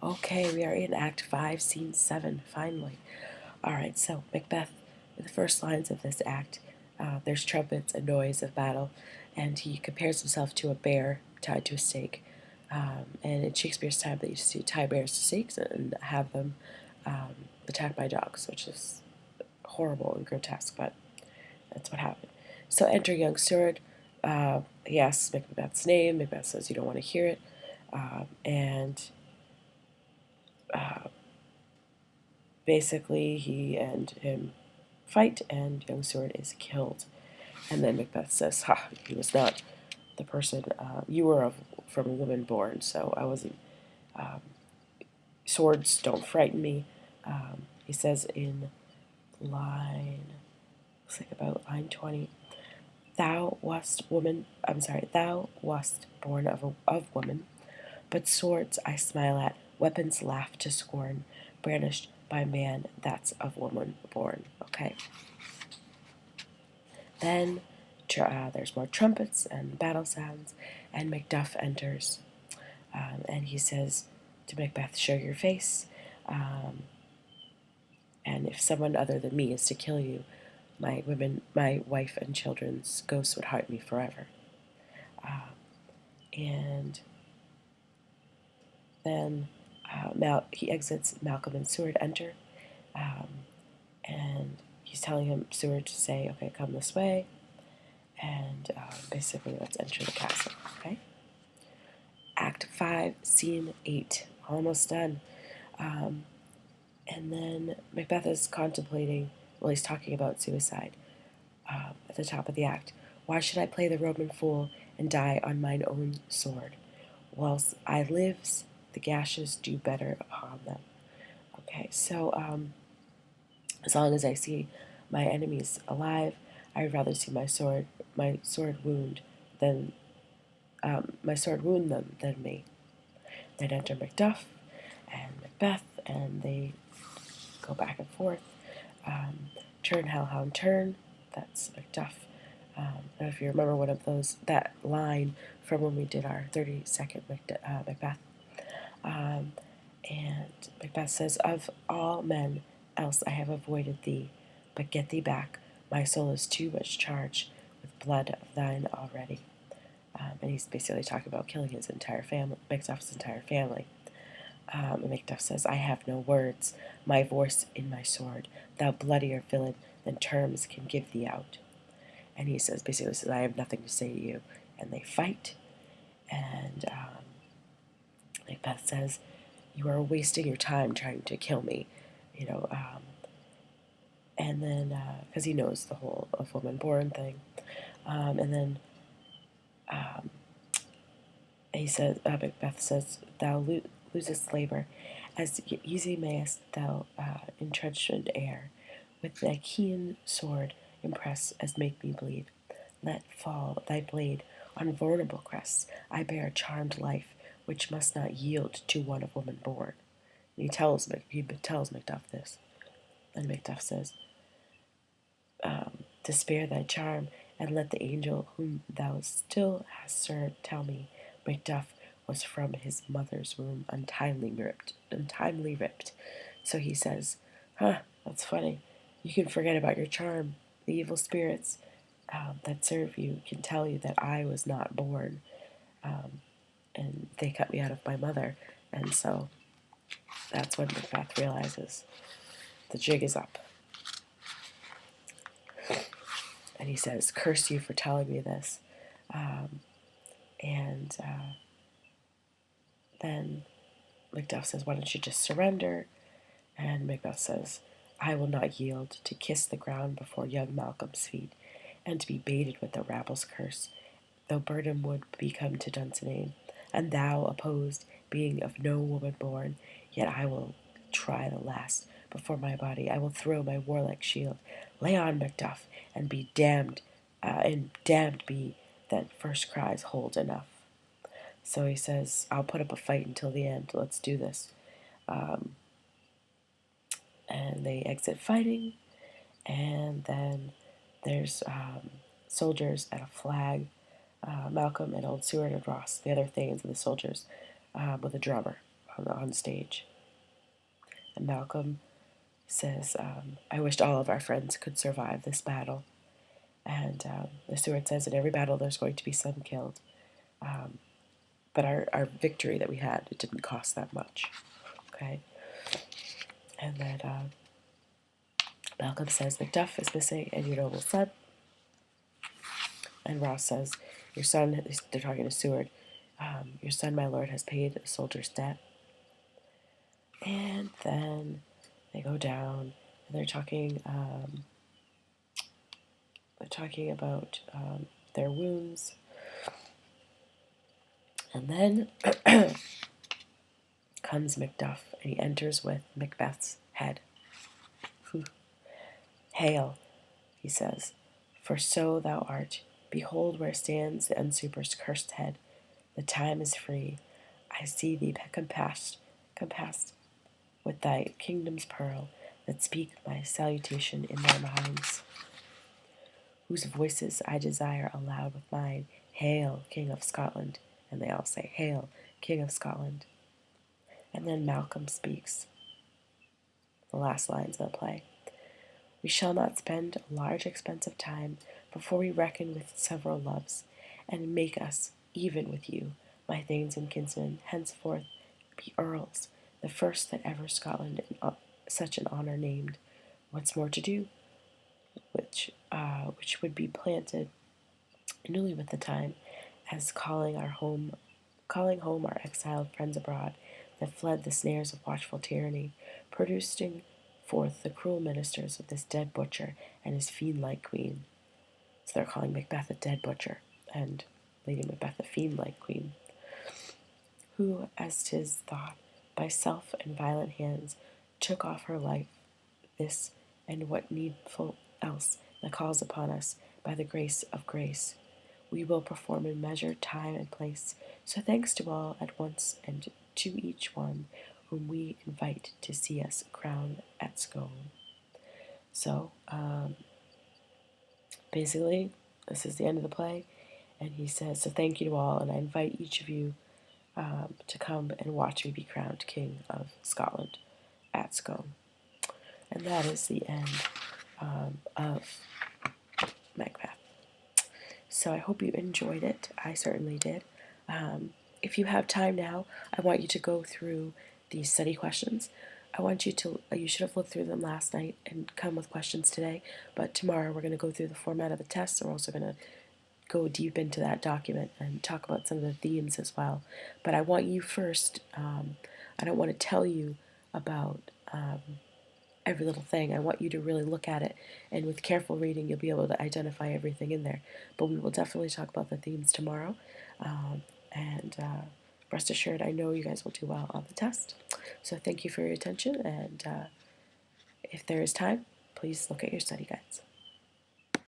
Okay, we are in Act 5, Scene 7, finally. Alright, so Macbeth, in the first lines of this act, there's trumpets and noise of battle, and he compares himself to a bear tied to a stake. And in Shakespeare's time, they used to tie bears to stakes and have them attacked by dogs, which is horrible and grotesque, but that's what happened. So enter young Seward. He asks Macbeth's name. Macbeth says, "You don't want to hear it." And basically, he and him fight, and young Seward is killed. And then Macbeth says, "Ha! He was not the person. You were from a woman born, so I wasn't. Um, Swords don't frighten me." He says in line, looks like about line 20. Thou wast born of woman, but swords I smile at, weapons laugh to scorn, brandished by man that's of woman born. Okay. Then there's more trumpets and battle sounds, and Macduff enters, and he says to Macbeth, "Show your face, and if someone other than me is to kill you, my wife, and children's ghosts would haunt me forever." And then he exits. Malcolm and Seward enter, um, and he's telling him Seward to say, "Okay, come this way," and basically let's enter the castle. Okay. Act 5, Scene 8, almost done. And then Macbeth is contemplating, well, he's talking about suicide at the top of the act. "Why should I play the Roman fool and die on mine own sword? Whilst I lives, the gashes do better upon them." Okay, so as long as I see my enemies alive, I'd rather see my sword wound them than me. Then enter Macduff and Macbeth, and they go back and forth. Turn, hellhound, turn. That's Macduff. I don't know if you remember that line from when we did our 30-second Macbeth. And Macbeth says, "Of all men else I have avoided thee, but get thee back. My soul is too much charged with blood of thine already." And he's basically talking about killing his entire family, Macduff's entire family. And Macduff says, "I have no words, my voice in my sword, thou bloodier villain than terms can give thee out." And he basically says, "I have nothing to say to you." And they fight, and Macbeth says, "You are wasting your time trying to kill me," you know, and then, because he knows the whole of woman born thing. And then Macbeth says, "Thou losest labor, as easy mayest thou entrenchment air, with thy keen sword impress as make me bleed. Let fall thy blade on vulnerable crests. I bear a charmed life, which must not yield to one of woman born." And he tells Macduff this. And Macduff says, "To spare thy charm, and let the angel whom thou still hast served tell me, Macduff was from his mother's womb untimely ripped." So he says, "Huh, that's funny. You can forget about your charm. The evil spirits that serve you can tell you that I was not born, and they cut me out of my mother." And so that's when Macbeth realizes the jig is up. And he says, "Curse you for telling me this." And then Macduff says, "Why don't you just surrender?" And Macbeth says, "I will not yield to kiss the ground before young Malcolm's feet, and to be baited with the rabble's curse, though Burnham would become to Dunsinane, and thou opposed, being of no woman born, yet I will try the last. Before my body I will throw my warlike shield. Lay on, Macduff, and be damned, and damned be that first cries hold enough." So he says, "I'll put up a fight until the end. Let's do this." And they exit fighting, and then there's soldiers at a flag. Malcolm and old Seward and Ross, the other Thanes and the soldiers, with a drummer. on stage. And Malcolm says, I wished all of our friends could survive this battle. And the steward says, in every battle there's going to be some killed. But our victory that we had, it didn't cost that much. Okay? And then Malcolm says, Macduff is missing and your noble son. And Ross says, your son, they're talking to Seward, your son, my lord, has paid a soldier's debt. And then they go down and they're talking about their wounds. And then comes Macduff, and he enters with Macbeth's head. Hail, he says, for so thou art. Behold where stands the usurper's cursed head. The time is free. I see thee compassed with thy kingdom's pearl, that speak my salutation in their minds, whose voices I desire aloud with mine. Hail, King of Scotland. And they all say, Hail, King of Scotland. And then Malcolm speaks. The last lines of the play. We shall not spend a large expense of time before we reckon with several loves, and make us even with you, my thanes and kinsmen, henceforth be earls, the first that ever Scotland in such an honour named. What's more to do? Which would be planted newly with the time, as calling home our exiled friends abroad, that fled the snares of watchful tyranny, producing forth the cruel ministers of this dead butcher and his fiend-like queen. So they're calling Macbeth a dead butcher, and Lady Macbeth a fiend-like queen, who, as 'tis thought, by self and violent hands, took off her life, this and what needful else that calls upon us by the grace of grace. We will perform in measure, time, and place. So thanks to all at once, and to each one whom we invite to see us crowned at Scone. So, basically, this is the end of the play, and he says, so thank you to all, and I invite each of you to come and watch me be crowned King of Scotland at Scone. And that is the end of Macbeth. So I hope you enjoyed it. I certainly did. If you have time now, I want you to go through these study questions. You should have looked through them last night and come with questions today, but tomorrow we're going to go through the format of the test, and we're also going to go deep into that document and talk about some of the themes as well. But I want you first, I don't want to tell you about every little thing. I want you to really look at it, and with careful reading you'll be able to identify everything in there. But we will definitely talk about the themes tomorrow, and rest assured I know you guys will do well on the test. So thank you for your attention, and if there is time, please look at your study guides.